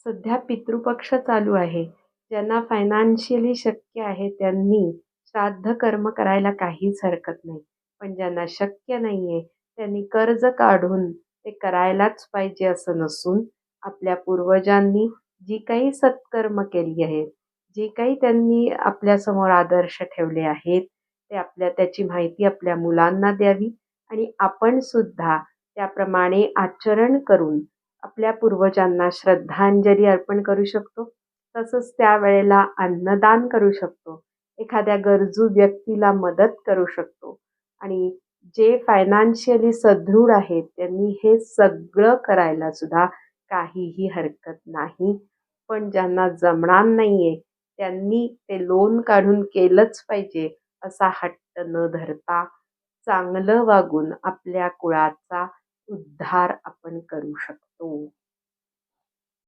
सध्या पितृपक्ष चालू आहे. ज्यांना फायनान्शियली शक्य आहे त्यांनी श्राद्ध कर्म करायला काहीच हरकत नाही. पण ज्यांना शक्य नाहीये त्यांनी कर्ज काढून ते करायलाच पाहिजे असं नसून, आपल्या पूर्वजांनी जी काही सत्कर्म केली आहेत, जे काही त्यांनी आपल्यासमोर आदर्श ठेवले आहेत, त्याची माहिती आपल्या मुलांना द्यावी आणि आपण सुद्धा त्याप्रमाणे आचरण करून आपल्या पूर्वजांना श्रद्धांजली अर्पण करू शकतो. तसंच त्यावेळेला अन्नदान करू शकतो. एखाद्या गरजू व्यक्तीला मदत करू शकतो आणि जे फायनान्शियली सदृढ आहेत, त्यांनी हे सगळं करायला सुद्धा काहीही हरकत नाही. पण ज्यांना जमणार नाहीये, त्यांनी ते लोन काढून केलंच पाहिजे, असा हट्ट न धरता चांगलं वागून आपल्या कुळाचा उद्धार आपण करू शकतो.